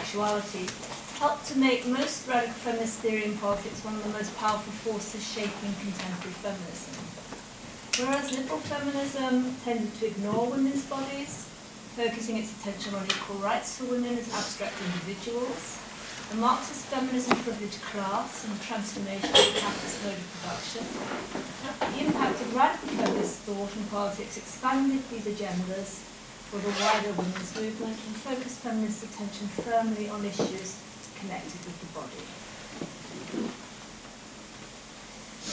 sexuality helped to make most radical feminist theory in politics one of the most powerful forces shaping contemporary feminism. Whereas liberal feminism tended to ignore women's bodies, focusing its attention on equal rights for women as abstract individuals, the Marxist feminism privileged class and the transformation of the capitalist mode of production. The impact of radical feminist thought and politics expanded these agendas for the wider women's movement and focused feminist attention firmly on issues connected with the body.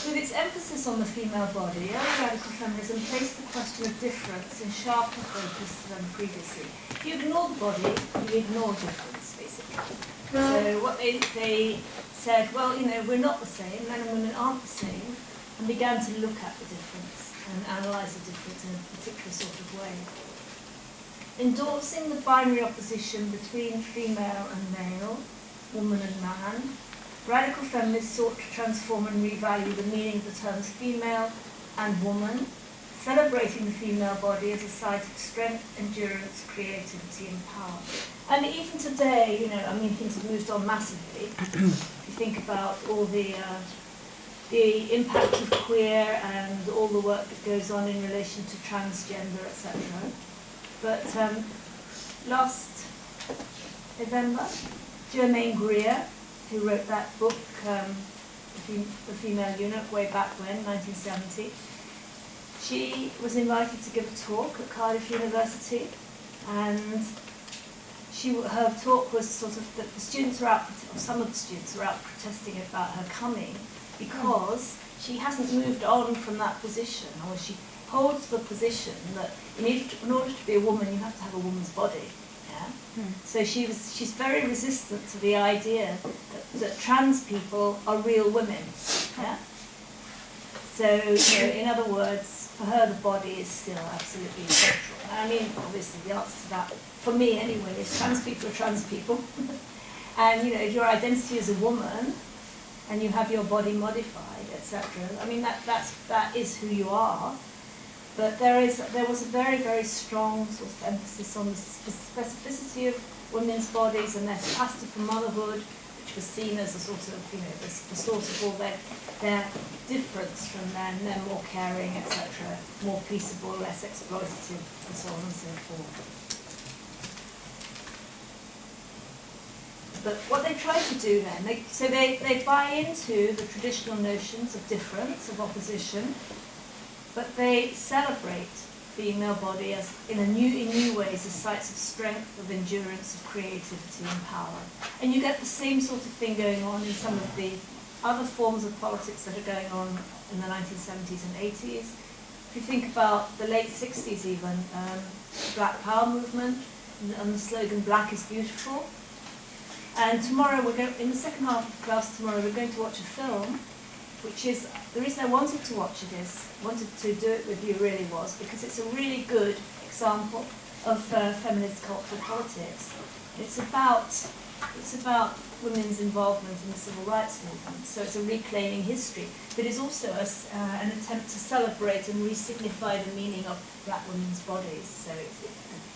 With its emphasis on the female body, early radical feminism placed the question of difference in sharper focus than previously. If you ignore the body, you ignore difference, basically. So what they said, well, you know, we're not the same, men and women aren't the same, and began to look at the difference and analyse the difference in a particular sort of way. Endorsing the binary opposition between female and male, woman and man, radical feminists sought to transform and revalue the meaning of the terms female and woman, celebrating the female body as a site of strength, endurance, creativity and power. And even today, you know, I mean, things have moved on massively. If you think about all the impact of queer and all the work that goes on in relation to transgender, etc. But last November, Germaine Greer, who wrote that book, The Female Eunuch, way back when, 1970, she was invited to give a talk at Cardiff University, and her talk was sort of that the students were out, or some of the students were out protesting about her coming because she hasn't moved on from that position, or she holds the position that in order to be a woman, you have to have a woman's body. Yeah? So she's very resistant to the idea that trans people are real women. Yeah? So, you know, in other words, for her, the body is still absolutely central. I mean, obviously, the answer to that, for me anyway, is trans people are trans people. And, you know, if your identity is a woman and you have your body modified, etc., I mean, that is who you are. But there was a very, very strong sort of emphasis on the specificity of women's bodies and their capacity for motherhood, which was seen as a sort of, you know, the source of all their difference from men. They're more caring, etc., more peaceable, less exploitative, and so on and so forth. But what they try to do then, they buy into the traditional notions of difference, of opposition, but they celebrate the female body as in new ways as sites of strength, of endurance, of creativity and power. And you get the same sort of thing going on in some of the other forms of politics that are going on in the 1970s and 80s. If you think about the late 60s even, Black Power movement and the slogan "Black is beautiful." And tomorrow, in the second half of the class tomorrow, we're going to watch a film, which is, the reason I wanted to watch it wanted to do it with you really was, because it's a really good example of feminist cultural politics. It's about women's involvement in the civil rights movement, so it's a reclaiming history, but it's also an attempt to celebrate and re-signify the meaning of black women's bodies, so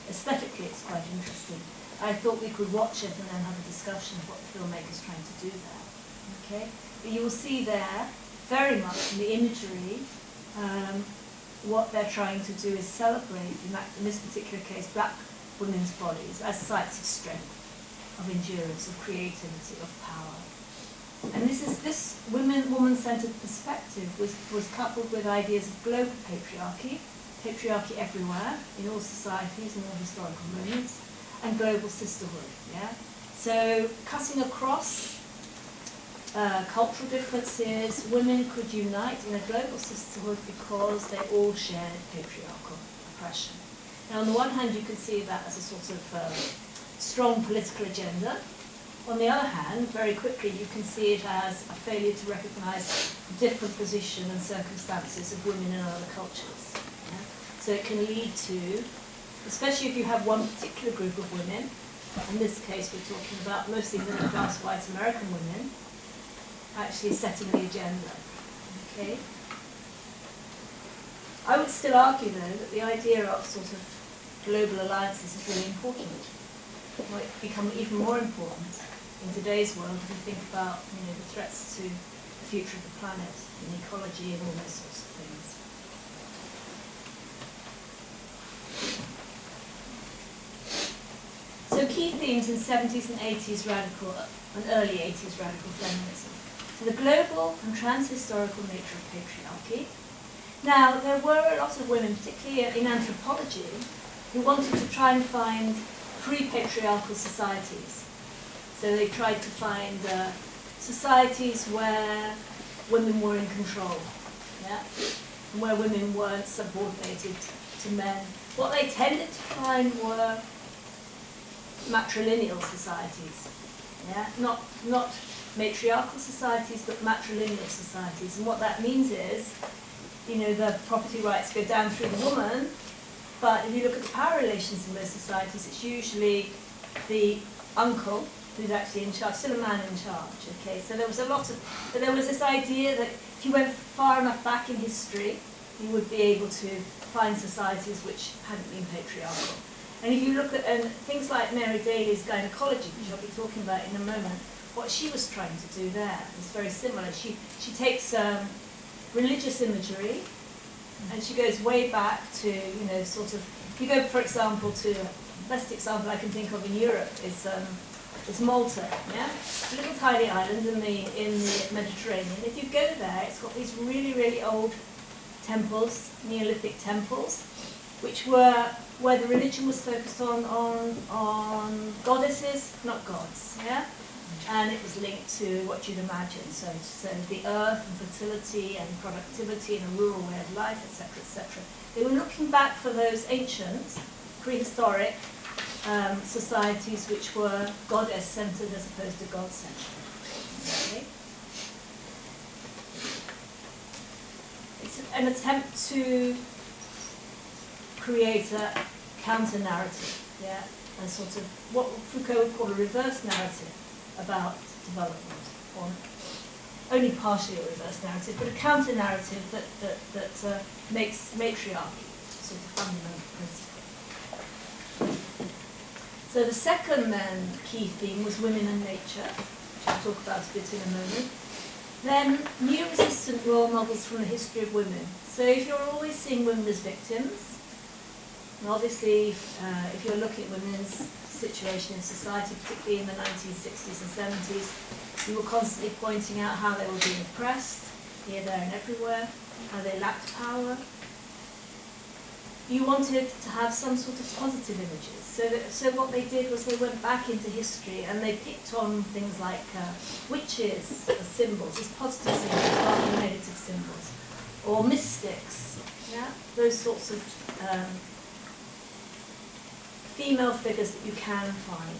aesthetically it's quite interesting. I thought we could watch it and then have a discussion of what the filmmaker's trying to do there. Okay? But you will see there, very much in the imagery, what they're trying to do is celebrate, in this particular case, black women's bodies as sites of strength, of endurance, of creativity, of power. And this woman-centered perspective was coupled with ideas of global patriarchy everywhere, in all societies and all historical moments, and global sisterhood. Yeah. So cutting across cultural differences, women could unite in a global sisterhood because they all shared patriarchal oppression. Now, on the one hand, you can see that as a sort of strong political agenda. On the other hand, very quickly, you can see it as a failure to recognise the different position and circumstances of women in other cultures. Yeah? So it can lead to, especially if you have one particular group of women, in this case we're talking about mostly middle-class white American women, actually setting the agenda. Okay? I would still argue, though, that the idea of sort of global alliances is really important. might become even more important in today's world if you think about the threats to the future of the planet and ecology and all those sorts of things. So key themes in 70s and 80s radical and early 80s radical feminism. So the global and trans-historical nature of patriarchy. Now, there were a lot of women, particularly in anthropology, who wanted to try and find pre-patriarchal societies. So they tried to find societies where women were in control, and where women weren't subordinated to men. What they tended to find were matrilineal societies, not matriarchal societies, but matrilineal societies. And what that means is, the property rights go down through the woman, but if you look at the power relations in those societies, it's usually the uncle who's actually in charge, still a man in charge. Okay, so there was this idea that if you went far enough back in history, you would be able to find societies which hadn't been patriarchal. And if you look at things like Mary Daly's gynecology, which I'll be talking about in a moment, what she was trying to do there is very similar. She takes religious imagery, and she goes way back to, if you go, for example, to, the best example I can think of in Europe is Malta, a little tiny island in the Mediterranean. If you go there, it's got these really, really old temples, Neolithic temples, which were where the religion was focused on goddesses, not gods, and it was linked to what you'd imagine, so the earth and fertility and productivity and a rural way of life, etc., etc. They were looking back for those ancient, prehistoric societies which were goddess-centered as opposed to God-centered. Okay? It's an attempt to create a counter-narrative, a sort of what Foucault would call a reverse narrative about development, or only partially a reverse narrative, but a counter-narrative that makes matriarchy sort of fundamental principle. So the second key theme was women and nature, which I'll talk about a bit in a moment. Then new resistant role models from the history of women. So if you're always seeing women as victims, and obviously if you're looking at women's situation in society, particularly in the 1960s and 70s, you were constantly pointing out how they were being oppressed, here, there and everywhere, how they lacked power. You wanted to have some sort of positive images. So what they did was they went back into history and they picked on things like witches as symbols, as positive symbols rather than negative symbols, or mystics, those sorts of female figures that you can find.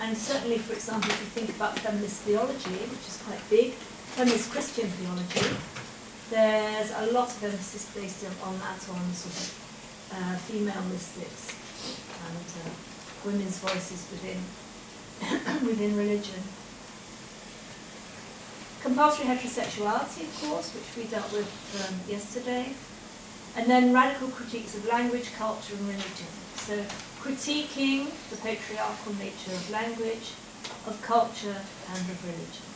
And certainly, for example, if you think about feminist theology, which is quite big, feminist Christian theology, there's a lot of emphasis placed on that, on sort of female mystics and women's voices within religion. Compulsory heterosexuality, of course, which we dealt with yesterday. And then radical critiques of language, culture and religion. So critiquing the patriarchal nature of language, of culture and of religion.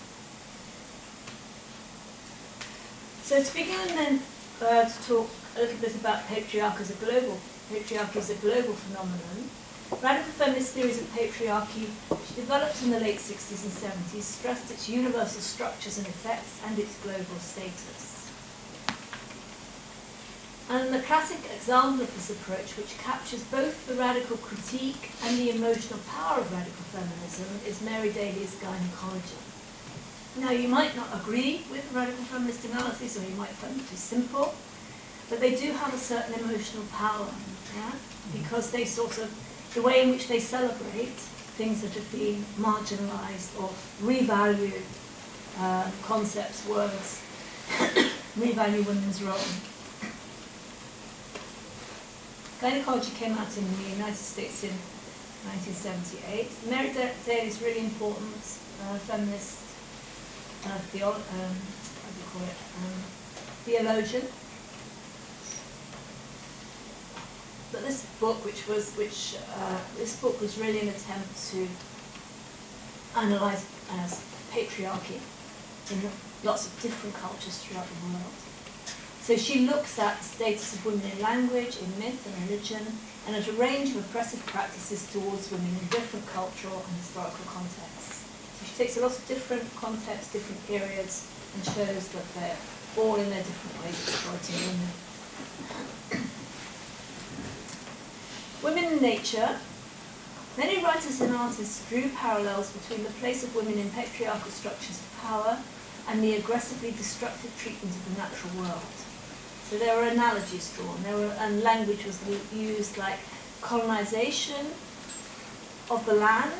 So to begin then to talk a little bit about patriarchy as a global phenomenon, radical feminist theories of patriarchy, which developed in the late 60s and 70s, stressed its universal structures and effects and its global status. And the classic example of this approach, which captures both the radical critique and the emotional power of radical feminism, is Mary Daly's gynecology. Now, you might not agree with radical feminist analysis, or you might find it too simple, but they do have a certain emotional power, because they sort of, the way in which they celebrate things that have been marginalized or revalue concepts, words, revalue women's role. Gynecology came out in the United States in 1978. Mary Daly is really important feminist theologian. But this book was really an attempt to analyse patriarchy in lots of different cultures throughout the world. So she looks at the status of women in language, in myth and religion, and at a range of oppressive practices towards women in different cultural and historical contexts. So she takes a lot of different contexts, different periods, and shows that they're all in their different ways exploiting women. Women in nature. Many writers and artists drew parallels between the place of women in patriarchal structures of power and the aggressively destructive treatment of the natural world. So there were analogies drawn, and language was used like colonization of the land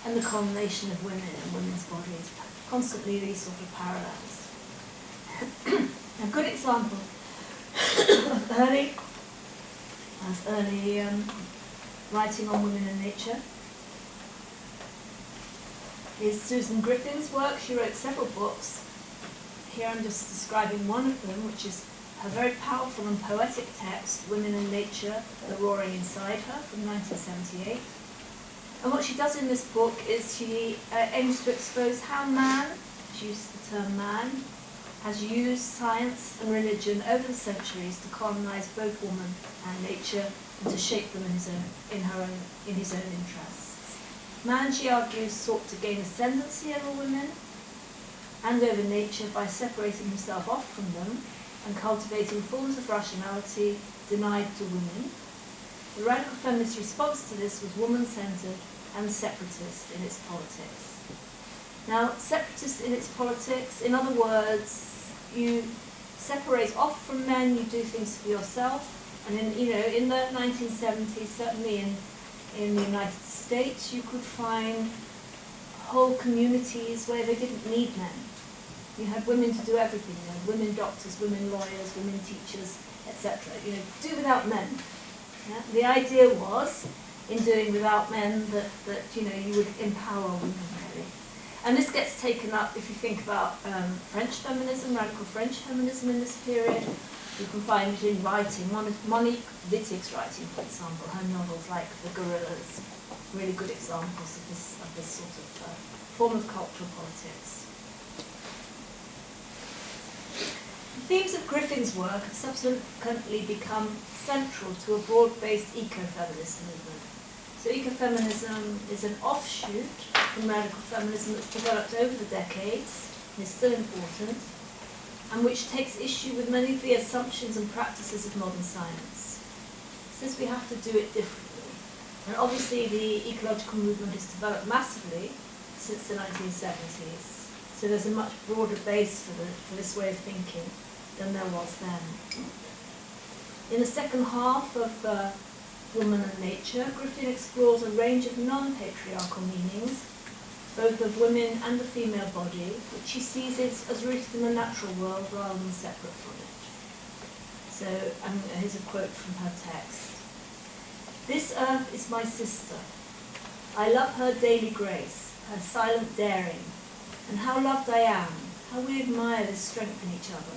and the colonization of women and women's bodies. Constantly these sort of parallels. A good example of early writing on women and nature is Susan Griffin's work. She wrote several books. Here I'm just describing one of them, which is her very powerful and poetic text, Women and Nature, The Roaring Inside Her, from 1978. And what she does in this book is she aims to expose how man, she uses the term man, has used science and religion over the centuries to colonize both woman and nature and to shape them in his own interests. Man, she argues, sought to gain ascendancy over women and over nature by separating himself off from them and cultivating forms of rationality denied to women. The radical feminist response to this was woman-centered and separatist in its politics. Now, separatist in its politics, in other words, you separate off from men, you do things for yourself, and in the 1970s, certainly in the United States, you could find whole communities where they didn't need men. You had women to do everything, women doctors, women lawyers, women teachers, etc. Do without men. Yeah? The idea was, in doing without men, that you would empower women, really. And this gets taken up if you think about French feminism, radical French feminism in this period. You can find it in writing. Monique Wittig's writing, for example, her novels like The Gorillas, really good examples of this sort of form of cultural politics. The themes of Griffin's work have subsequently become central to a broad-based ecofeminist movement. So ecofeminism is an offshoot from radical feminism that's developed over the decades, and is still important, and which takes issue with many of the assumptions and practices of modern science. It says we have to do it differently. And obviously the ecological movement has developed massively since the 1970s, so there's a much broader base for this way of thinking than there was then. In the second half of Woman and Nature, Griffin explores a range of non-patriarchal meanings, both of women and the female body, which she sees as rooted in the natural world rather than separate from it. So here's a quote from her text. "This earth is my sister. I love her daily grace, her silent daring, and how loved I am, how we admire this strength in each other.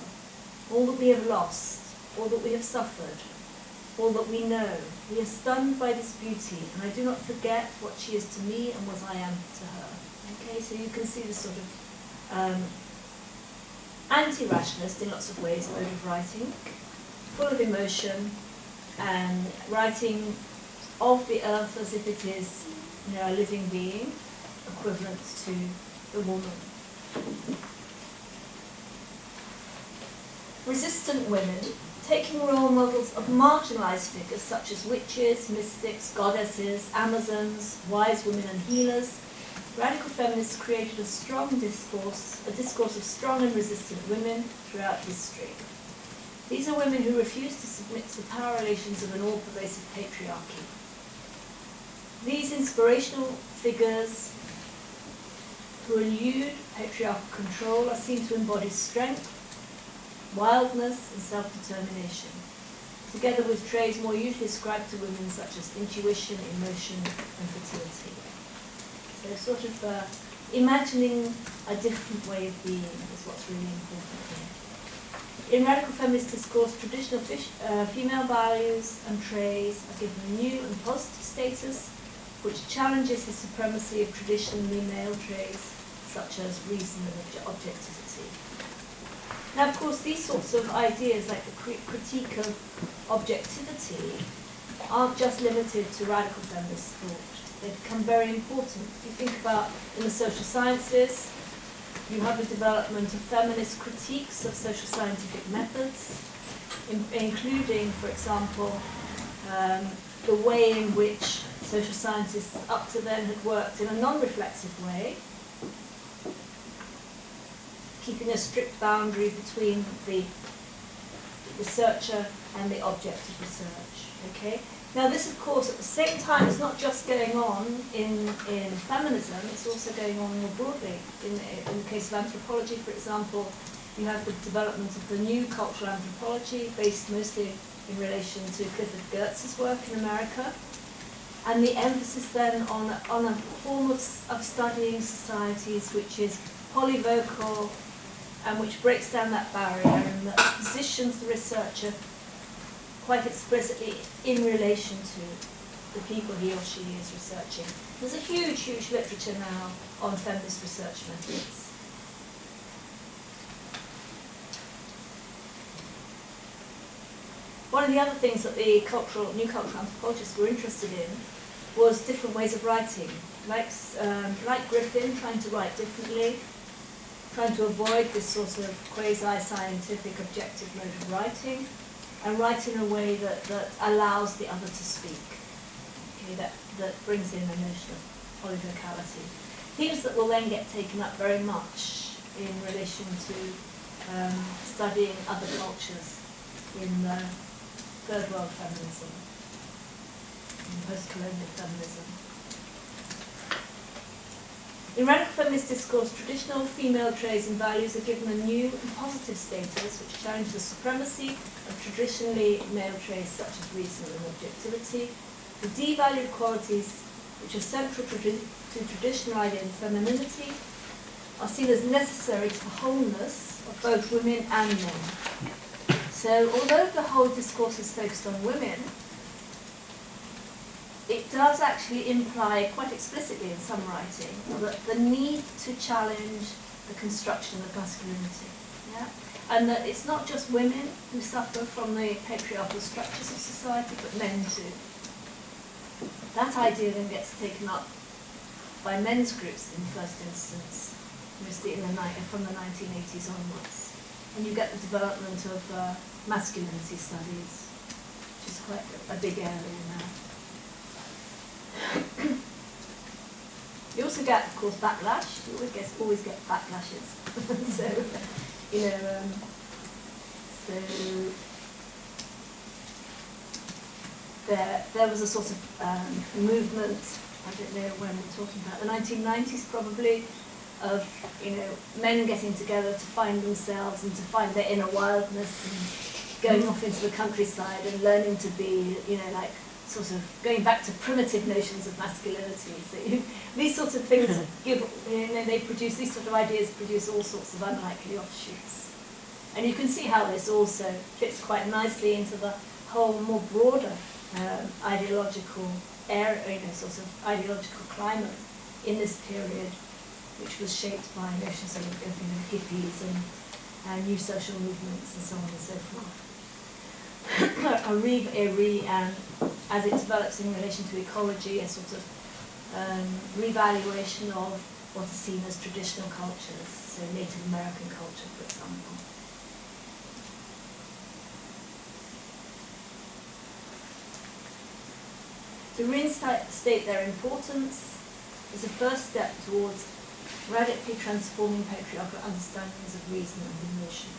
All that we have lost, all that we have suffered, all that we know, we are stunned by this beauty, and I do not forget what she is to me and what I am to her." Okay, so you can see the sort of anti-rationalist in lots of ways mode of writing, full of emotion, and writing of the earth as if it is a living being, equivalent to the woman. Resistant women, taking role models of marginalized figures such as witches, mystics, goddesses, Amazons, wise women and healers, radical feminists created a discourse of strong and resistant women throughout history. These are women who refuse to submit to the power relations of an all-pervasive patriarchy. These inspirational figures who elude patriarchal control are seen to embody strength, wildness, and self-determination, together with traits more usually ascribed to women such as intuition, emotion, and fertility. So sort of imagining a different way of being is what's really important here. In radical feminist discourse, traditional female values and traits are given a new and positive status, which challenges the supremacy of traditionally male traits, such as reason and objectivity. Now, of course, these sorts of ideas, like the critique of objectivity, aren't just limited to radical feminist thought. They become very important. If you think about in the social sciences, you have a development of feminist critiques of social scientific methods, including, for example, the way in which social scientists up to then had worked in a non-reflexive way, keeping a strict boundary between the researcher and the object of research. Okay? Now this, of course, at the same time, is not just going on in feminism, it's also going on more broadly. In the case of anthropology, for example, you have the development of the new cultural anthropology, based mostly in relation to Clifford Geertz's work in America, and the emphasis then on a form of studying societies which is polyvocal and which breaks down that barrier and that positions the researcher quite explicitly in relation to the people he or she is researching. There's a huge, huge literature now on feminist research methods. One of the other things that the new cultural anthropologists were interested in was different ways of writing. Like Griffin, trying to write differently, trying to avoid this sort of quasi-scientific objective mode of writing, and write in a way that allows the other to speak, okay, that brings in a notion of polyvocality. Themes that will then get taken up very much in relation to studying other cultures in third world feminism, in post-colonial feminism. In radical feminist discourse, traditional female traits and values are given a new and positive status which challenge the supremacy of traditionally male traits such as reason and objectivity. The devalued qualities which are central to traditional ideas of femininity are seen as necessary to the wholeness of both women and men. So although the whole discourse is focused on women, it does actually imply quite explicitly in some writing that the need to challenge the construction of masculinity. Yeah? And that it's not just women who suffer from the patriarchal structures of society, but men too. That idea then gets taken up by men's groups in the first instance, mostly from the 1980s onwards. And you get the development of masculinity studies, which is quite a big area now. You also get, of course, backlash. You always get backlashes. So, there was a sort of movement. I don't know when we're talking about the 1990s, probably, of men getting together to find themselves and to find their inner wildness and going off into the countryside and learning to be, sort of going back to primitive notions of masculinity. So these sorts of things these sort of ideas produce all sorts of unlikely offshoots. And you can see how this also fits quite nicely into the whole more broader ideological area, sort of ideological climate in this period, which was shaped by notions of hippies and new social movements and so on and so forth. And as it develops in relation to ecology, a sort of revaluation of what is seen as traditional cultures, so Native American culture, for example. To reinstate their importance is a first step towards radically transforming patriarchal understandings of reason and emotion,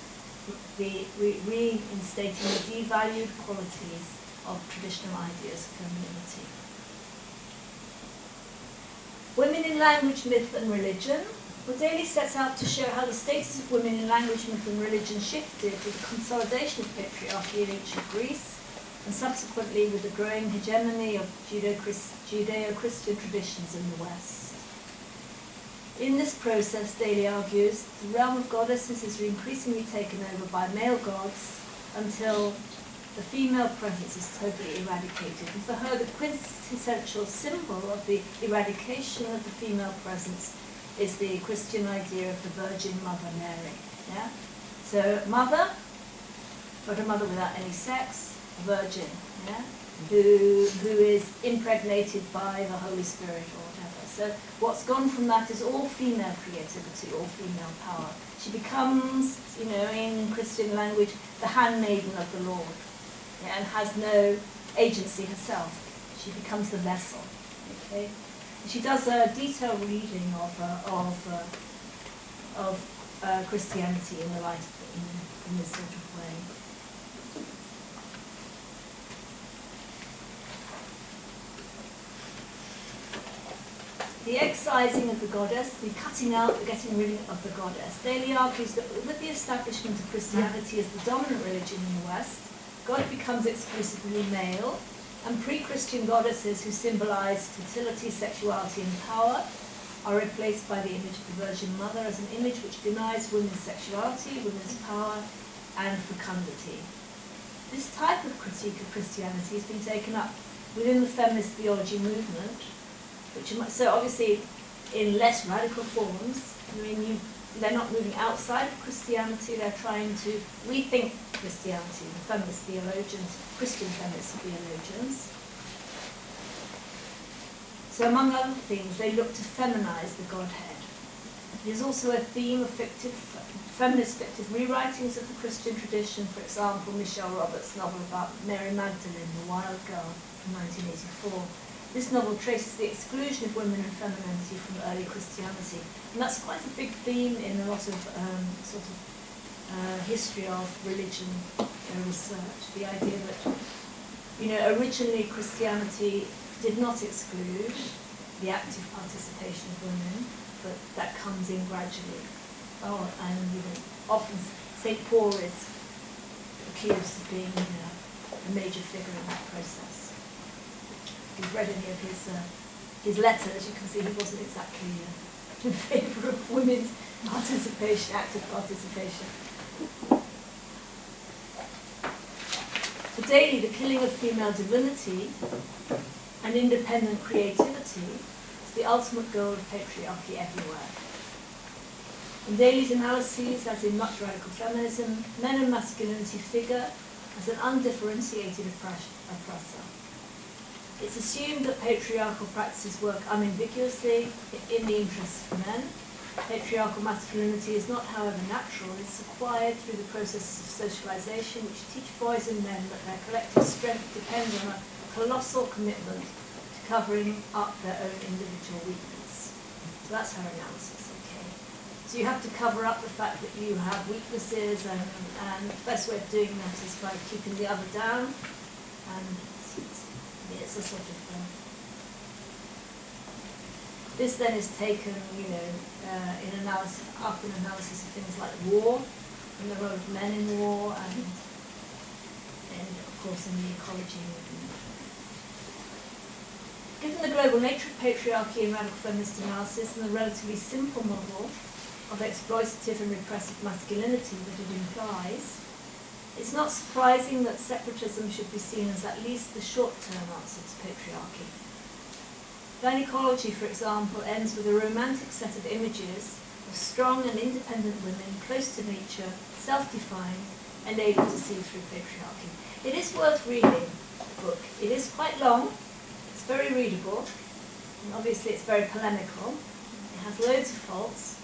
reinstating the devalued qualities of traditional ideas of femininity. Women in Language, Myth and Religion. Daly sets out to show how the status of women in language, myth and religion shifted with the consolidation of patriarchy in ancient Greece, and subsequently with the growing hegemony of Judeo-Christian traditions in the West. In this process, Daly argues, the realm of goddesses is increasingly taken over by male gods until the female presence is totally eradicated. And for her, the quintessential symbol of the eradication of the female presence is the Christian idea of the Virgin Mother Mary. Yeah? So, mother, but a mother without any sex, a virgin, yeah? Who is impregnated by the Holy Spirit or whatever. So what's gone from that is all female creativity, all female power. She becomes, in Christian language, the handmaiden of the Lord, yeah, and has no agency herself. She becomes the vessel. Okay? And she does a detailed reading of Christianity in the light in this sort of way. The excising of the goddess, the cutting out, the getting rid of the goddess. Daly argues that with the establishment of Christianity as the dominant religion in the West, God becomes exclusively male, and pre-Christian goddesses who symbolize fertility, sexuality, and power are replaced by the image of the Virgin Mother as an image which denies women's sexuality, women's power, and fecundity. This type of critique of Christianity has been taken up within the feminist theology movement, so obviously in less radical forms. They're not moving outside of Christianity, they're trying to rethink Christianity, the feminist theologians, Christian feminist theologians. So among other things, they look to feminize the Godhead. There's also a theme of feminist fictive rewritings of the Christian tradition. For example, Michelle Roberts' novel about Mary Magdalene, The Wild Girl, from 1984. This novel traces the exclusion of women and femininity from early Christianity. And that's quite a big theme in a lot of history of religion research. The idea that, originally Christianity did not exclude the active participation of women, but that comes in gradually. Often St. Paul is accused of being a major figure in that process. If you've read any of his letters, you can see he wasn't exactly in favour of women's participation, active participation. For Daly, the killing of female divinity and independent creativity is the ultimate goal of patriarchy everywhere. In Daly's analyses, as in much radical feminism, men and masculinity figure as an undifferentiated oppressor. It's assumed that patriarchal practices work unambiguously in the interests of men. Patriarchal masculinity is not, however, natural. It's acquired through the processes of socialization, which teach boys and men that their collective strength depends on a colossal commitment to covering up their own individual weakness. So that's her analysis, okay? So you have to cover up the fact that you have weaknesses, and the best way of doing that is by keeping the other down, and it's a sort of this then is taken, in analysis of things like war, and the role of men in war, and of course in the ecology movement. Given the global nature of patriarchy and radical feminist analysis, and the relatively simple model of exploitative and repressive masculinity that it implies, it's not surprising that separatism should be seen as at least the short-term answer to patriarchy. Gynecology, for example, ends with a romantic set of images of strong and independent women, close to nature, self-defined, and able to see through patriarchy. It is worth reading the book. It is quite long, it's very readable, and obviously it's very polemical. It has loads of faults,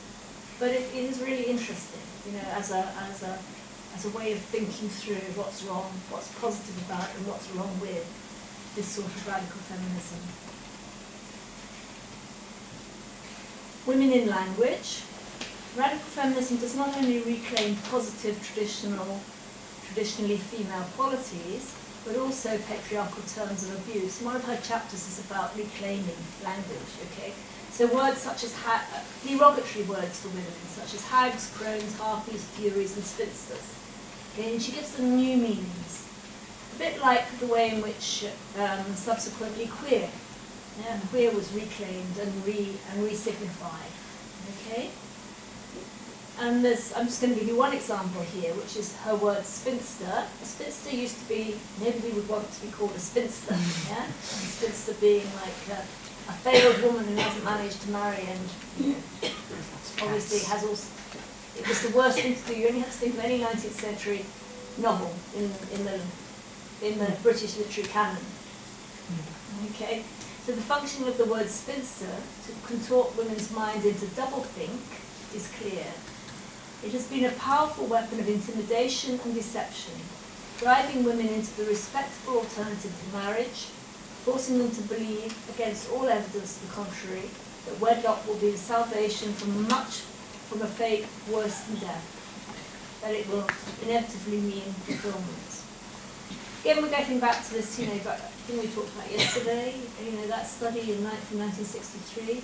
but it is really interesting, as a way of thinking through what's wrong, what's positive about, and what's wrong with this sort of radical feminism. Women in language. Radical feminism does not only reclaim positive traditionally female qualities, but also patriarchal terms of abuse. One of her chapters is about reclaiming language, okay? So words such as, derogatory words for women, such as hags, crones, harpies, furies, and spinsters. Okay, and she gives them new meanings. A bit like the way in which subsequently queer was reclaimed and re-signified. Okay? And I'm just going to give you one example here, which is her word spinster. A spinster used to be, nobody would want to be called a spinster, yeah? A spinster being like a failed woman who hasn't managed to marry and, you know, obviously has also, it was the worst thing to do. You only had to think of any 19th century novel in the British literary canon. Okay? So the function of the word spinster, to contort women's minds into doublethink, is clear. It has been a powerful weapon of intimidation and deception, driving women into the respectable alternative to marriage, forcing them to believe, against all evidence to the contrary, that wedlock will be the salvation from a fate worse than death, that it will inevitably mean fulfillment. Again, we're getting back to this, thing we talked about yesterday, that study from 1963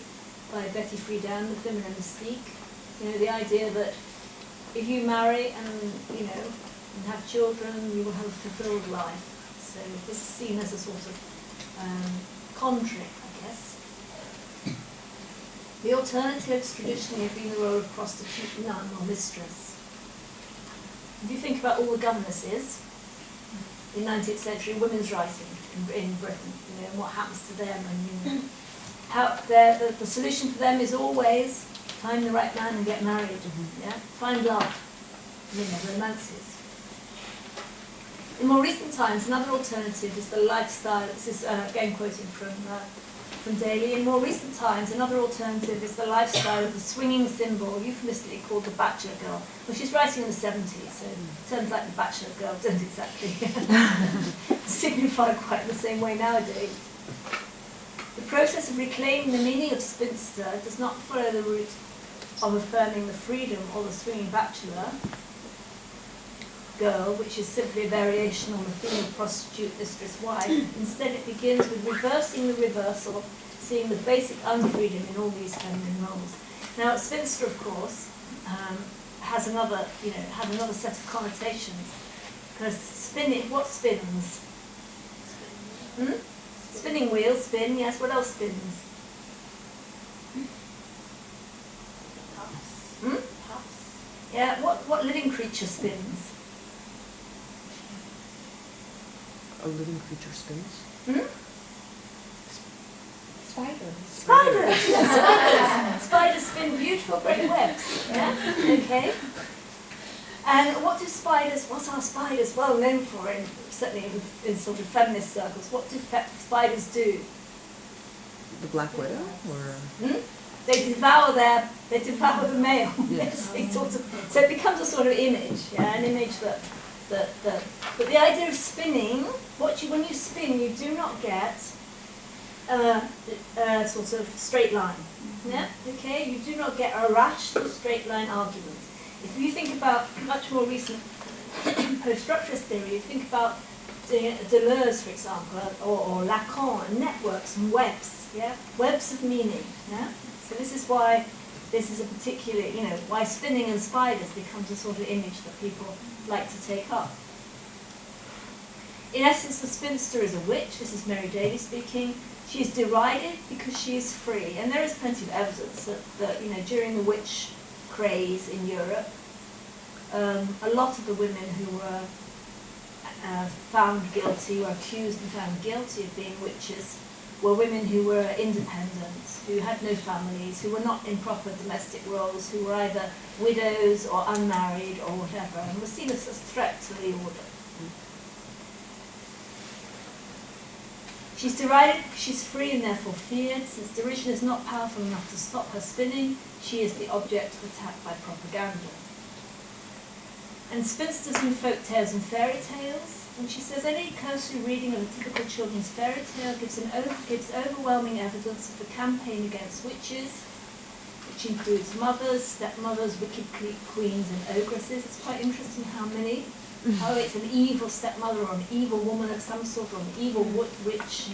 by Betty Friedan, The Feminine Mystique. The idea that if you marry and have children, you will have a fulfilled life. So this is seen as a sort of con trick, I guess. The alternatives traditionally have been the role of prostitute, nun, or mistress. If you think about all the governesses in 19th century women's writing in Britain, and what happens to them, and how the solution for them is always find the right man and get married. Yeah? Find love. Romances. In more recent times, another alternative is the lifestyle. This is again quoting from Daly. In more recent times, another alternative is the lifestyle of the swinging symbol, euphemistically called the bachelor girl. Well, she's writing in the 70s, so terms like the bachelor girl don't exactly signify quite in the same way nowadays. The process of reclaiming the meaning of spinster does not follow the route of affirming the freedom or the swinging bachelor girl, which is simply a variation on the theme of prostitute, mistress, wife. Instead, it begins with reversing the reversal, seeing the basic unfreedom in all these feminine roles. Now, spinster, of course, has another set of connotations, because spinning, what spins? Spinning wheels spin, yes. What else spins? Puffs. Yeah. What living creature spins? A living creature spins? Spiders. Spiders. Yes, spiders spin beautiful great webs. Yeah. Okay. And what are spiders well known for, certainly in sort of feminist circles? What do spiders do? The Black Widow? Or? They devour the male. Yes. So it becomes a sort of image, an image that but the idea of spinning, when you spin, you do not get a sort of straight line. Yeah? Okay? You do not get a rational straight line argument. If you think about much more recent post-structuralist theory, you think about Deleuze, for example, or Lacan, and networks and webs, webs of meaning. Yeah? So this is why this is a particular, why spinning and spiders becomes a sort of image that people like to take up. In essence, the spinster is a witch. This is Mary Daly speaking. She is derided because she is free, and there is plenty of evidence that during the witch craze in Europe, a lot of the women who were found guilty or accused and found guilty of being witches were women who were independent, who had no families, who were not in proper domestic roles, who were either widows or unmarried or whatever, and were seen as a threat to the order. She's derided because she's free and therefore feared. Since derision is not powerful enough to stop her spinning, she is the object of attack by propaganda. And spinsters in folk tales and fairy tales, and she says any cursory reading of a typical children's fairy tale gives overwhelming evidence of the campaign against witches, which includes mothers, stepmothers, wicked queens and ogresses. It's quite interesting how many. Oh, it's an evil stepmother or an evil woman of some sort, or an evil witch.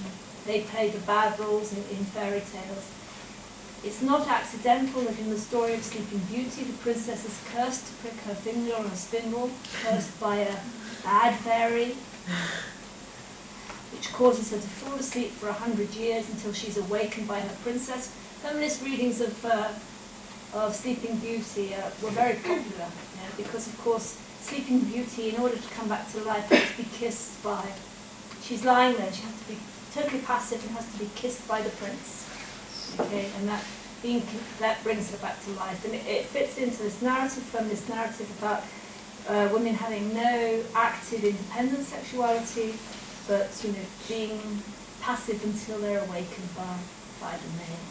They play the bad roles in fairy tales. It's not accidental that in the story of Sleeping Beauty, the princess is cursed to prick her finger on a spindle, cursed by a bad fairy, which causes her to fall asleep for 100 years until she's awakened by her princess. Feminist readings of of Sleeping Beauty were very popular, because of course Sleeping Beauty, in order to come back to life, has to be kissed by, she's lying there, she has to be totally passive and has to be kissed by the prince, okay, and that brings her back to life, and it fits into this narrative, feminist narrative about women having no active independent sexuality, but being passive until they're awakened by the male.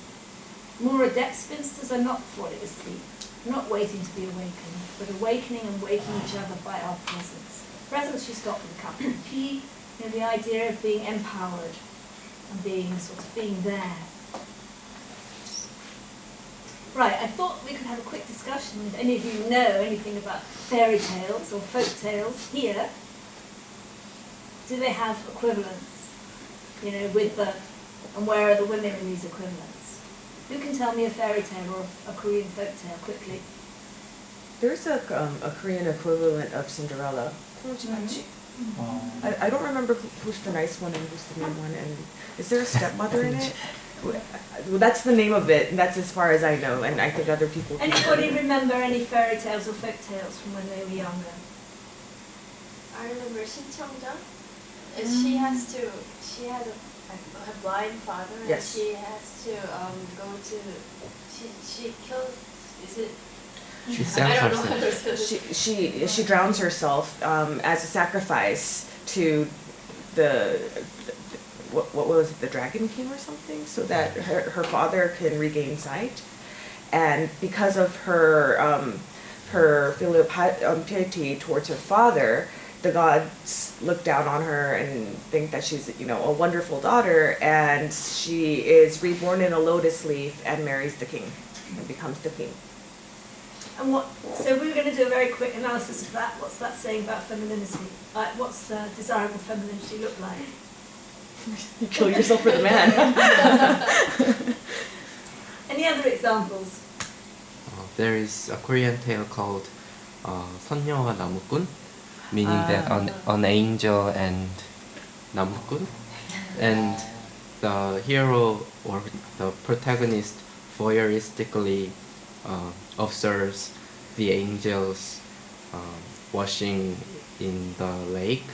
More adept spinsters are not falling asleep, not waiting to be awakened, but awakening and waking each other by our presence. Presence she's got with a capital P, the idea of being empowered and being there. Right, I thought we could have a quick discussion if any of you know anything about fairy tales or folk tales here. Do they have equivalents? And where are the women in these equivalents? Who can tell me a fairy tale or a Korean folk tale quickly? There's a Korean equivalent of Cinderella. I don't remember who's the nice one and who's the mean one, and is there a stepmother in it? Well, that's the name of it, and that's as far as I know, and I think other people can. Anybody remember any fairy tales or folk tales from when they were younger? I remember 신청자. She had a blind father, and yes. she has to go to, she kills, is it? She sells I don't know herself. how to She drowns herself as a sacrifice to what was it, the Dragon King or something, so that her father can regain sight, and because of her filial piety towards her father, the gods look down on her and think that she's a wonderful daughter, and she is reborn in a lotus leaf and marries the king and becomes the queen. And so we were going to do a very quick analysis of that. What's that saying about femininity? What's desirable femininity look like? You kill yourself for the man. Any other examples? There is a Korean tale called 선녀와 나무꾼, meaning that an angel and 나무꾼, and the hero or the protagonist voyeuristically observes the angels washing in the lake,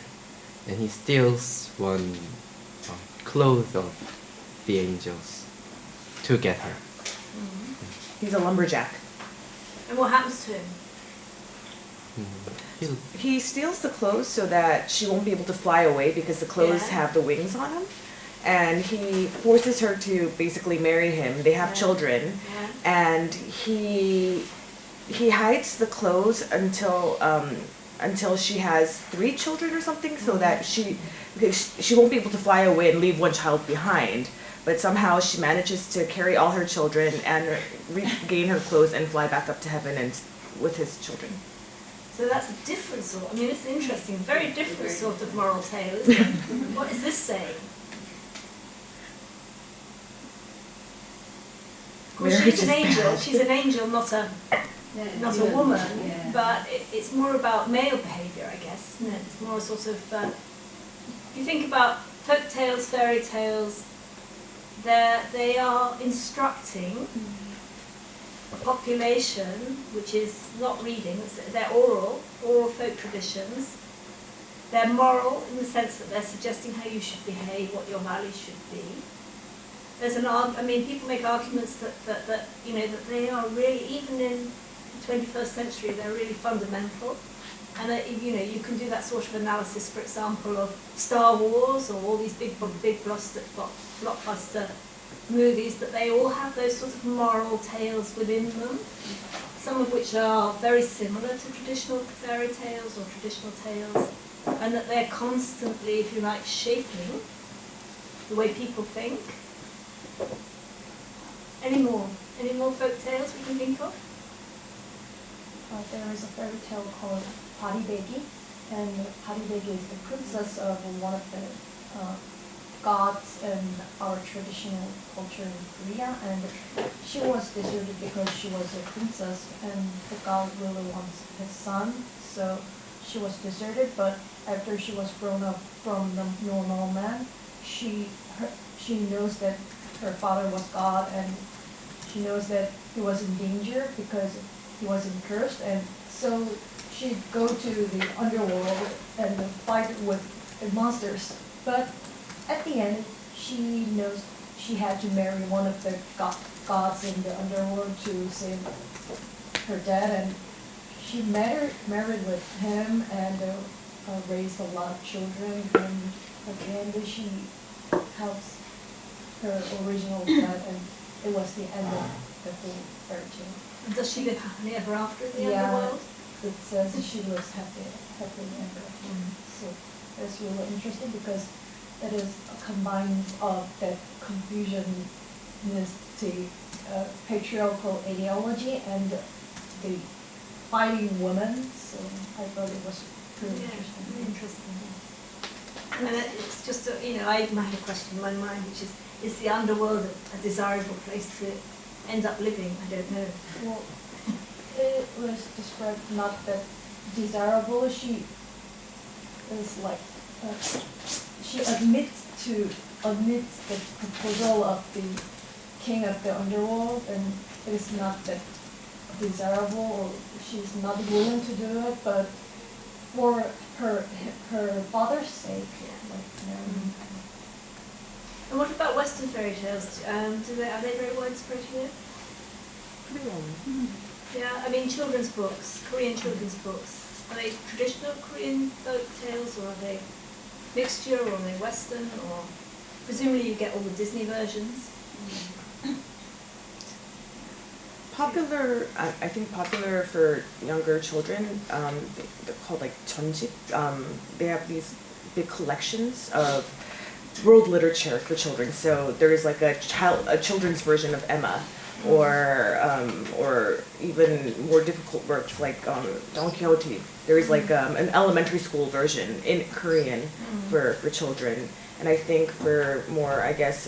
and he steals one clothes of the angels to get her. He's a lumberjack. And what happens to him? He steals the clothes so that she won't be able to fly away because the clothes have the wings on them. And he forces her to basically marry him. They have children. And he hides the clothes until she has 3 children or something, so that she won't be able to fly away and leave one child behind. But somehow she manages to carry all her children and regain her clothes and fly back up to heaven and with his children. So that's a different sort. It's interesting, very different sort of moral tale, isn't it? What is this saying? Of course, she's an angel. She's an angel, not a woman. Yeah. But it's more about male behaviour, I guess, isn't it? It's more a sort of. If you think about folk tales, fairy tales, they are instructing a population which is not reading. They're oral folk traditions. They're moral in the sense that they're suggesting how you should behave, what your values should be. There's people make arguments that they are really, even in the 21st century, they're really fundamental, and that you can do that sort of analysis, for example, of Star Wars or all these big blockbuster movies, that they all have those sort of moral tales within them, some of which are very similar to traditional fairy tales or traditional tales, and that they're constantly, if you like, shaping the way people think. Any more folk tales we can think of? There is a fairy tale called Paribegi, and Paribegi is the princess of one of the gods in our traditional culture in Korea, and she was deserted because she was a princess, and the god really wants his son, so she was deserted. But after she was grown up from the normal man, she knows that her father was God, and she knows that he was in danger because he was cursed, and so she'd go to the underworld and fight with the monsters. But at the end, she knows she had to marry one of the gods in the underworld to save her dad, and she married with him and raised a lot of children, and at the end she helps her original dad, and it was the end of the whole fairy tale. And does she live happily ever after in the Yeah. underworld? It says she lives happily ever after. So it's really interesting because it is a combine of that Confucianistic patriarchal ideology and the fighting women. So I thought it was pretty interesting. Really interesting. And it's just, I might have a question in my mind, which is the underworld a desirable place to end up living? I don't know. Well, it was described not that desirable. She is like she admits the proposal of the king of the underworld, and it is not that desirable, or she's not willing to do it, but for her father's sake. And what about Western fairy tales? Are they very widespread here? Pretty well. Yeah, I mean children's books, Korean children's books. Are they traditional Korean folk tales, or are they mixture, or are they Western, or presumably you get all the Disney versions? Popular, I think popular for younger children, they're called like jeonjik. They have these big collections of world literature for children. So there is like a children's version of Emma, or even more difficult works like Don Quixote. There is like an elementary school version in Korean for children. And I think for more, I guess,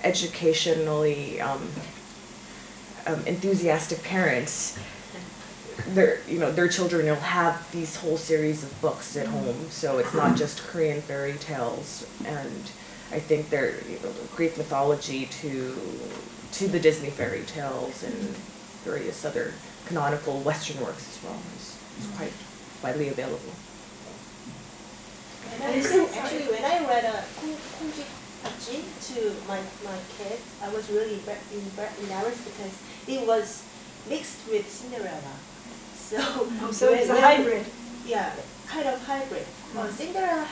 educationally enthusiastic parents, their children will have these whole series of books at home. So it's not just Korean fairy tales, and I think they're Greek mythology to the Disney fairy tales and various other canonical Western works as well. It's quite widely available. Actually, when I read Kongji Hachi to my kids, I was really embarrassed because it was mixed with Cinderella. So it's a hybrid. Yeah, kind of hybrid. Cinderella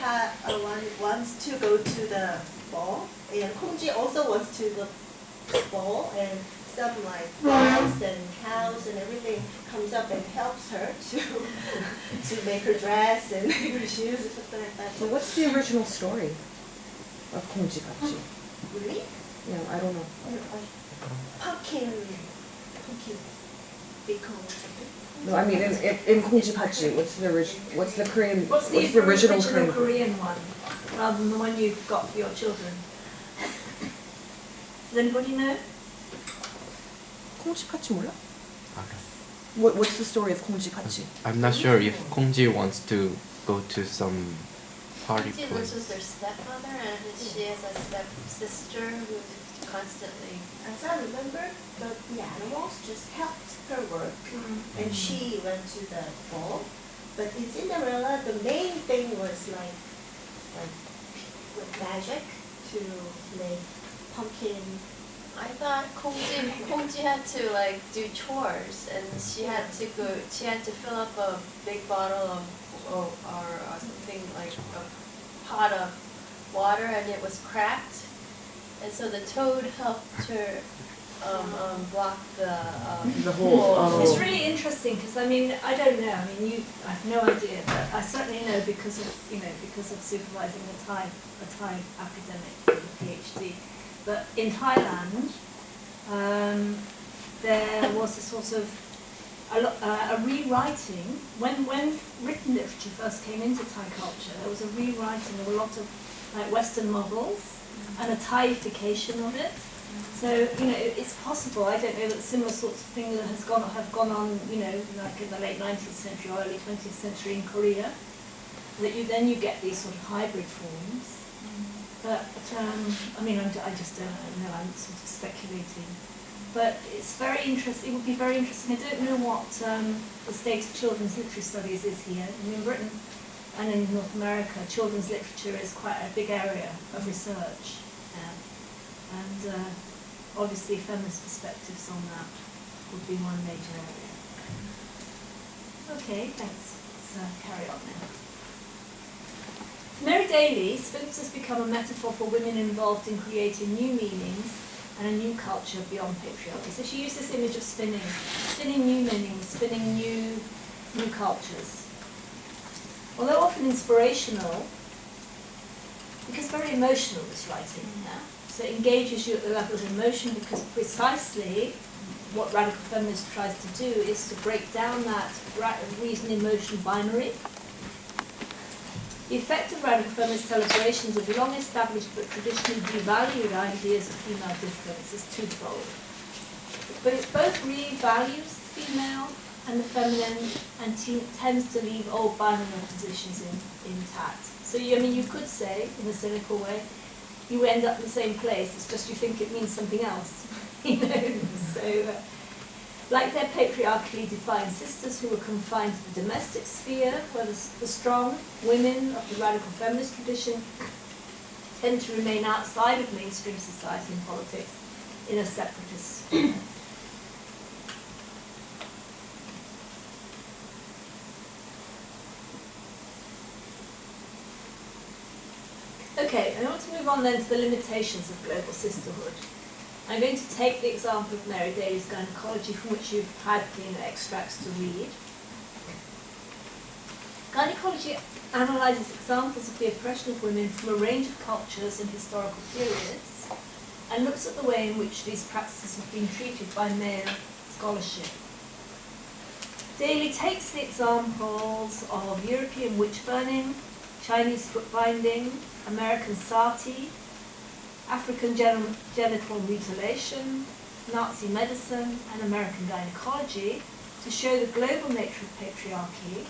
wants to go to the ball, and Kongji also wants to the ball, and some like frogs and cows and everything comes up and helps her to make her dress and make her shoes and something like that. So what's the original story of Kongji Hachi? Really? Yeah, I don't know. Pumpkin beacon or something. No, I mean in Kongji Hachi, what's the Korean? What's the original Korean one, rather than the one you've got for your children? Does anybody know? Kongji Hachi 몰라? Okay. What's the story of Kongji Hachi? I'm not sure if Kongji wants to go to some party She lives place. with her stepmother, and she has a stepsister who's constantly. As I remember, the animals just helped her work, and she went to the ball. But in Cinderella, the main thing was like with magic to make pumpkin. I thought Kongji had to like do chores, and she had to fill up a big bottle of or something like a pot of water, and it was cracked, and so the toad helped her block the hole. Oh. It's really interesting because I don't know. I have no idea, but I certainly know because of supervising a Thai academic with a PhD. But in Thailand, there was a sort of a rewriting when written literature first came into Thai culture. There was a rewriting of a lot of like Western novels and a Thaification of it. So it's possible. I don't know that similar sorts of things have gone on. Like in the late 19th century or early 20th century in Korea. That you get these sort of hybrid forms. But I just don't know. I'm sort of speculating. but it's very interesting. It would be very interesting. I don't know what the state of children's literary studies is here. In Britain and in North America, children's literature is quite a big area of research, and obviously feminist perspectives on that would be one major area. Okay, thanks. Let's carry on now. Mary Daly, Sphinx has become a metaphor for women involved in creating new meanings and a new culture beyond patriarchy. So she used this image of spinning new meanings, spinning new cultures. Although often inspirational, because very emotional, this writing, so it engages you at the level of emotion, because precisely what radical feminism tries to do is to break down that reason-emotion binary. The effect of radical feminist celebrations of long-established but traditionally devalued ideas of female difference is twofold. But it both revalues the female and the feminine and tends to leave old binary positions intact. So you could say, in a cynical way, you end up in the same place, it's just you think it means something else. So, like their patriarchally defined sisters who were confined to the domestic sphere, where the strong women of the radical feminist tradition tend to remain outside of mainstream society and politics in a separatist sphere. Okay, I want to move on then to the limitations of global sisterhood. I'm going to take the example of Mary Daly's gynecology, from which you've had extracts to read. Gynecology analyses examples of the oppression of women from a range of cultures and historical periods, and looks at the way in which these practices have been treated by male scholarship. Daly takes the examples of European witch burning, Chinese foot binding, American sati, African genital mutilation, Nazi medicine, and American gynecology to show the global nature of patriarchy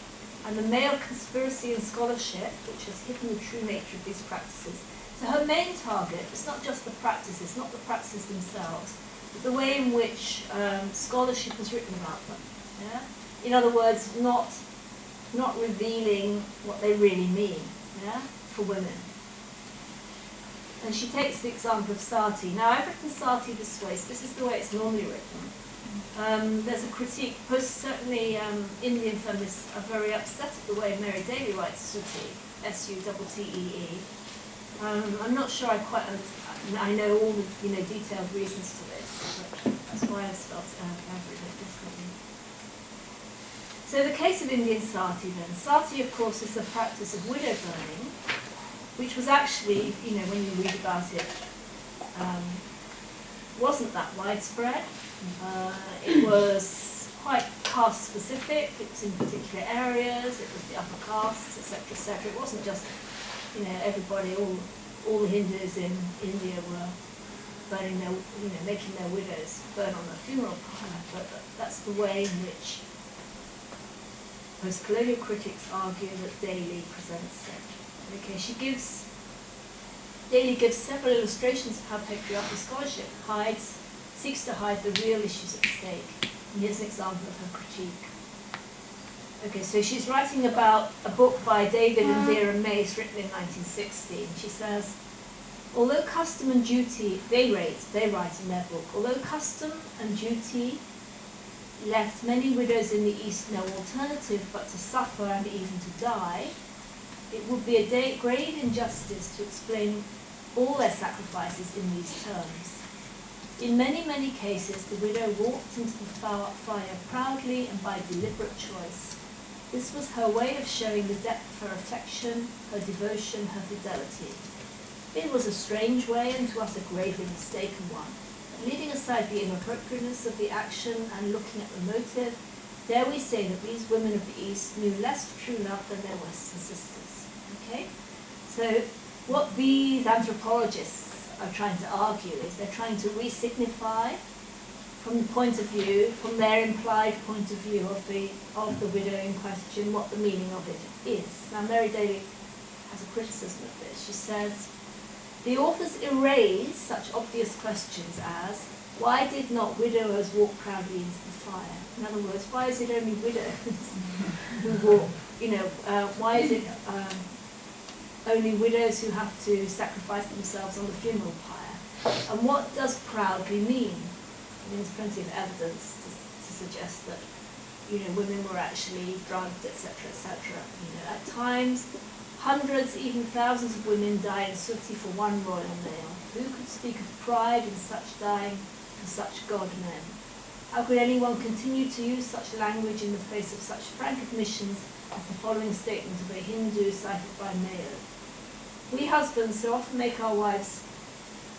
and the male conspiracy in scholarship, which has hidden the true nature of these practices. So her main target is not just the practices, not the practices themselves, but the way in which scholarship has written about them. Yeah? In other words, not revealing what they really mean, for women. And she takes the example of sati. Now, I've written sati this way, so this is the way it's normally written. There's a critique, certainly Indian feminists are very upset at the way Mary Daly writes suti, S-U-T-T-E-E. I'm not sure I quite understand. I know all the detailed reasons to this, but that's why I've written it differently. So the case of Indian sati then. Sati, of course, is the practice of widow burning, which was actually, when you read about it, wasn't that widespread. It was quite caste-specific. It was in particular areas. It was the upper castes, etc., etc. It wasn't just, everybody, all the Hindus in India were burning their, making their widows burn on the funeral pyre. But that's the way in which post-colonial critics argue that Daly presents it. Okay, Daly gives several illustrations of how patriarchal scholarship seeks to hide the real issues at stake. And here's an example of her critique. Okay, so she's writing about a book by David and Vera Mace written in 1960. And she says, although custom and duty, they write in their book, although custom and duty left many widows in the East no alternative but to suffer and even to die, it would be a grave injustice to explain all their sacrifices in these terms. In many, many cases, the widow walked into the fire proudly and by deliberate choice. This was her way of showing the depth of her affection, her devotion, her fidelity. It was a strange way, and to us a gravely mistaken one. Leaving aside the inappropriateness of the action and looking at the motive, dare we say that these women of the East knew less of true love than their Western sisters. Okay? So what these anthropologists are trying to argue is they're trying to re-signify from the point of view, from their implied point of view of the widow in question, what the meaning of it is. Now Mary Daly has a criticism of this. She says, the authors erase such obvious questions as, Why did not widowers walk proudly into the fire? In other words, why is it only widows who walk, why is it only widows who have to sacrifice themselves on the funeral pyre? And what does proudly mean? I mean, there's plenty of evidence to suggest that, women were actually drugged, etc., etc. At times, hundreds, even thousands of women died in Suti for one royal male. Who could speak of pride in such dying for such god-men? How could anyone continue to use such language in the face of such frank admissions as the following statement of a Hindu cited by Mayo? We husbands so often make our wives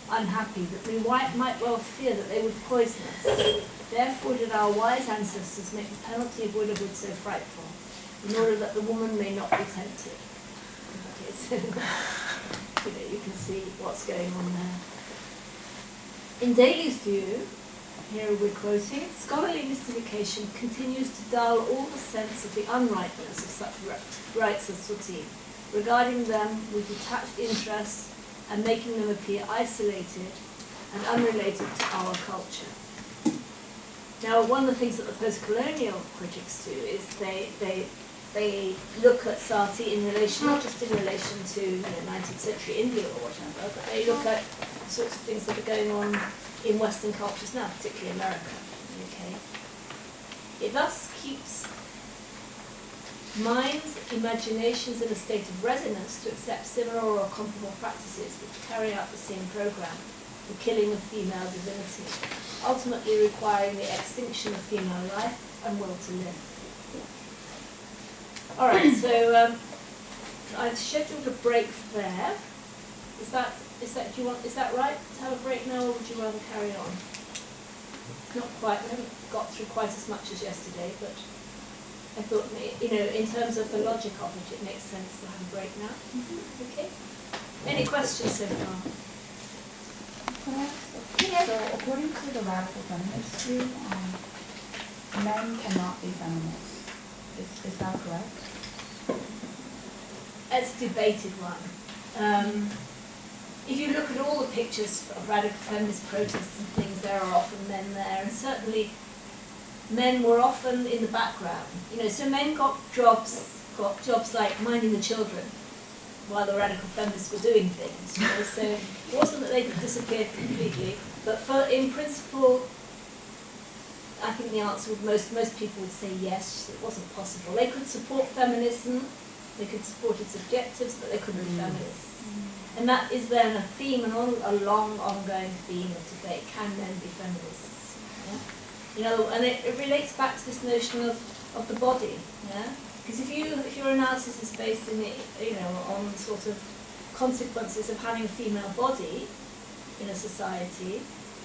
unhappy that we might well fear that they would poison us. Therefore did our wise ancestors make the penalty of widowhood so frightful, in order that the woman may not be tempted. Okay, so you can see what's going on there. In Daly's view, here we're quoting, scholarly mystification continues to dull all the sense of the unrightness of such rites as Suti, regarding them with detached interest and making them appear isolated and unrelated to our culture. Now, one of the things that the post-colonial critics do is they look at sati in relation, not just in relation to 19th century India or whatever, but they look at the sorts of things that are going on in Western cultures now, particularly America. Okay, it thus keeps minds, imaginations in a state of resonance to accept similar or comparable practices which carry out the same program, the killing of female divinity, ultimately requiring the extinction of female life and will to live. All right, so I've scheduled a break there. Is that right to have a break now, or would you rather carry on? Not quite. We haven't got through quite as much as yesterday, but I thought, in terms of the logic of it, it makes sense to have a break now. Okay. Any questions so far? Can I ask? So, according to the radical feminist view, men cannot be feminists. Is that correct? It's a debated one. If you look at all the pictures of radical feminist protests and things, there are often men there, and certainly men were often in the background. So men got jobs like minding the children, while the radical feminists were doing things. So it wasn't that they disappeared completely, but in principle, I think the answer would most people would say yes. It wasn't possible. They could support feminism, they could support its objectives, but they couldn't be feminists. And that is then a theme, a long ongoing theme of debate. Can men be feminists? Yeah? And it relates back to this notion of the body. Yeah. Because if your analysis is based on sort of consequences of having a female body in a society,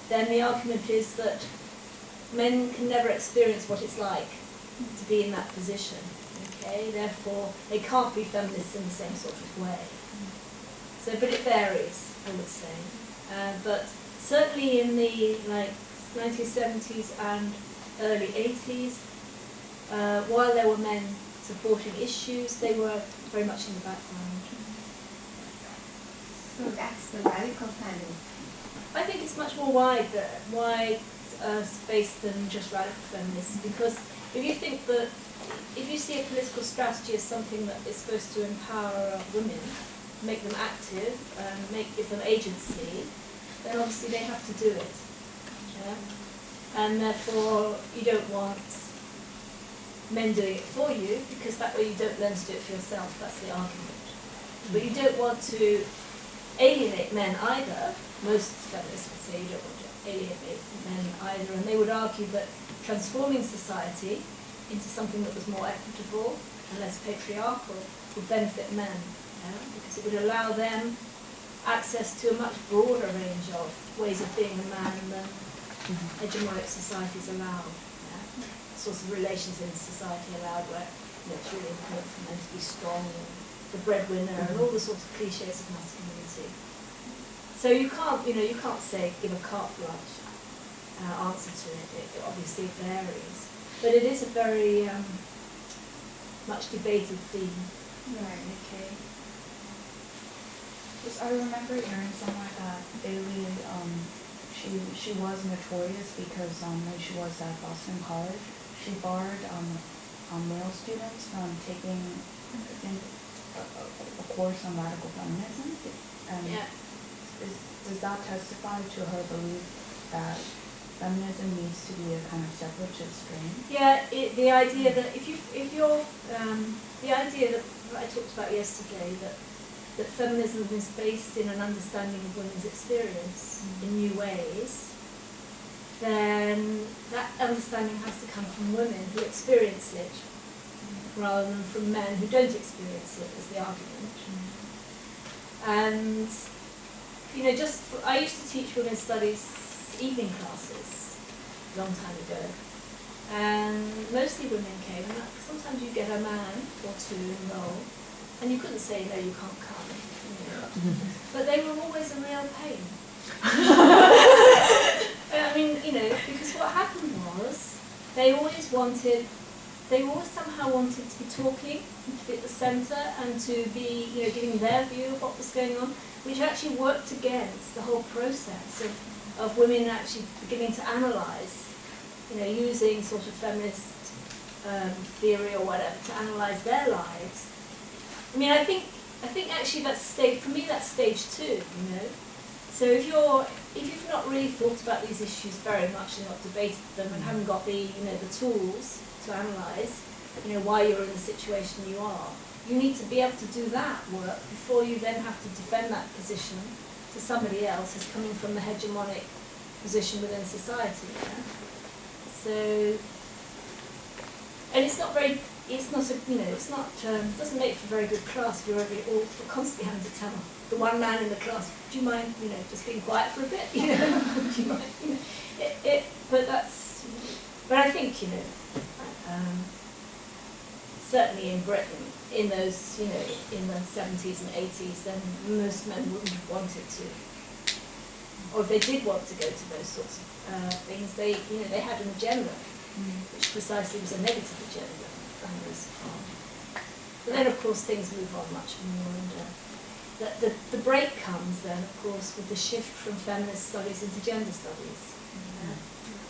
then the argument is that men can never experience what it's like to be in that position. Okay, therefore they can't be feminists in the same sort of way. So, but it varies, I would say. But certainly in the 1970s and early 80s, while there were men supporting issues, they were very much in the background. So that's the radical feminist. I think it's much more wide space than just radical feminists, because if you see a political strategy as something that is supposed to empower women, make them active, and give them agency, then obviously they have to do it. Yeah? And therefore you don't want men doing it for you, because that way you don't learn to do it for yourself. That's the argument. But you don't want to alienate men either. Most feminists would say you don't want to alienate men either, and they would argue that transforming society into something that was more equitable and less patriarchal would benefit men, because it would allow them access to a much broader range of ways of being a man than hegemonic societies allow. Sorts of relations in society allowed where it's really important for men to be strong and the breadwinner and all the sorts of cliches of masculinity. So you can't say give a carte blanche answer to it. It obviously varies, but it is a very much debated theme. Right. Okay. Because I remember hearing somewhere that Bailey, she was notorious because when she was at Boston College, she barred male students from taking a course on radical feminism. And does that testify to her belief that feminism needs to be a kind of separatist strain? Yeah, the idea that the idea that I talked about yesterday, that feminism is based in an understanding of women's experience in new ways, then that understanding has to come from women who experience it, rather than from men who don't experience it, is the argument. And, you know, I used to teach women's studies evening classes a long time ago, and mostly women came, and sometimes you get a man or two enrolled, and you couldn't say, no, you can't come, you know. But they were always a real pain. I mean, you know, because what happened was, they always somehow wanted to be talking, to be at the centre, and to be, you know, giving their view of what was going on, which actually worked against the whole process of women actually beginning to analyse, you know, using sort of feminist theory or whatever to analyse their lives. I mean, I think actually that's for me that's stage 2, you know. So if you've not really thought about these issues very much and not debated them and haven't got the, you know, the tools to analyse, you know, why you're in the situation you are, you need to be able to do that work before you then have to defend that position to somebody else who's coming from the hegemonic position within society. Yeah? So, and it's not, doesn't make for very good class if you're all constantly having to tell the one man in the class, do you mind, you know, just being quiet for a bit, you know, do you mind, you know, but I think, you know, certainly in Britain, in those, you know, in the 70s and 80s, then most men wouldn't have wanted to, or if they did want to go to those sorts of things, they had an agenda, which precisely was a negative agenda on this part. But then, of course, things move on much more, and the break comes then, of course, with the shift from feminist studies into gender studies,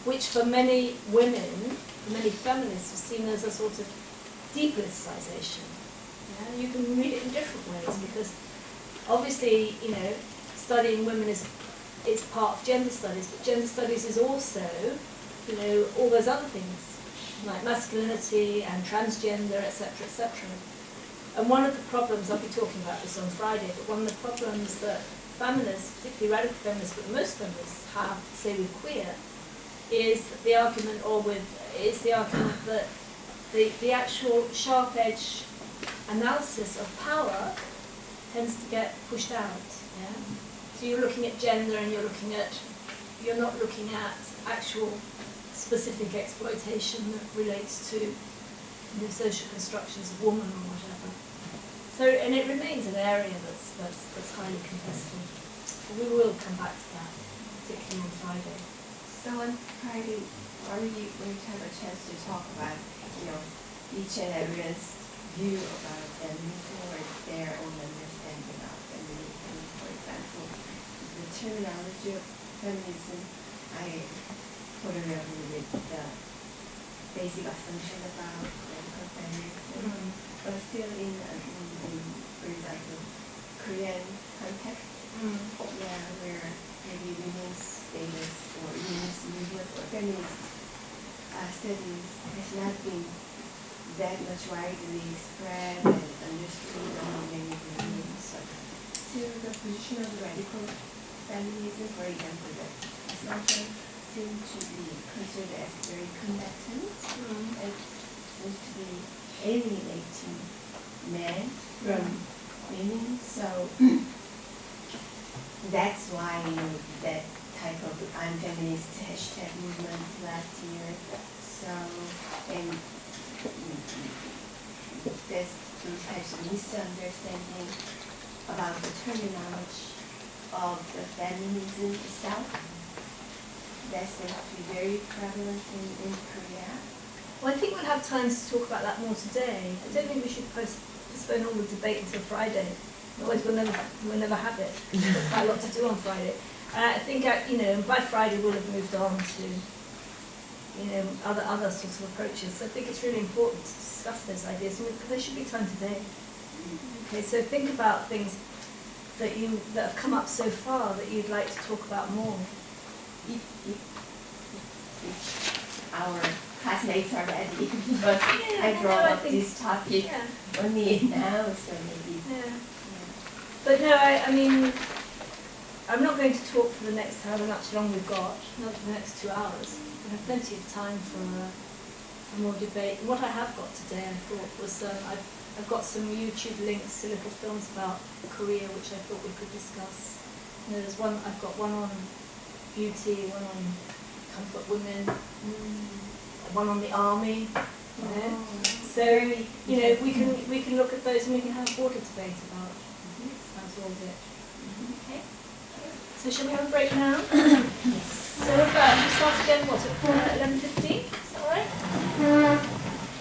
which for many women, for many feminists, was seen as a sort of depoliticization. Yeah? You can read it in different ways, because obviously, you know, studying women is part of gender studies, but gender studies is also, you know, all those other things, like masculinity and transgender, etc., etc. And one of the problems, I'll be talking about this on Friday, but one of the problems that feminists, particularly radical feminists, but most feminists have, say with queer, is the argument, that the actual sharp-edge analysis of power tends to get pushed out. Yeah? So you're looking at gender, and you're not looking at actual specific exploitation that relates to, you know, social constructions of woman or whatever. So, and it remains an area that's highly contested. We will come back to that, particularly on Friday. So on Friday, are we going to have a chance to talk about, you know, each and everyone's view about feminism or their own understanding of feminism? For example, the terminology of feminism, I totally agree with the basic assumption about radical feminism, but still in for example, Korean context, where maybe women's status or women's movement or feminist studies has not been that much widely spread and understood among many women. So the position of radical feminism, for example, the assumption seems to be considered as very combatant and seems to be alienating men from women. So that's why, you know, that type of unfeminist hashtag movement last year. So, and there's those types of misunderstanding about the terminology of the feminism itself. That seems to be very prevalent in Korea. Well, I think we'll have time to talk about that more today. I don't think we should postpone all the debate until Friday. Otherwise, we'll never have it. We've got quite a lot to do on Friday. I think by Friday we'll have moved on to other sorts of approaches. So I think it's really important to discuss those ideas, and there should be time today. Okay, so think about things that have come up so far that you'd like to talk about more. If our classmates are ready, because I brought up this topic only now, so maybe. Yeah. But no, I mean, I'm not going to talk for the next however much long we've got, not for the next 2 hours. We have plenty of time for more debate. What I have got today, I thought, was I've got some YouTube links to little films about Korea, which I thought we could discuss. There's one, I've got one on beauty, one on comfort women, one on the army. So we can look at those and we can have a broader debate about. That's all of it. Okay. So shall we have a break now? Yes. So we start again. What at 11:15? Is that right?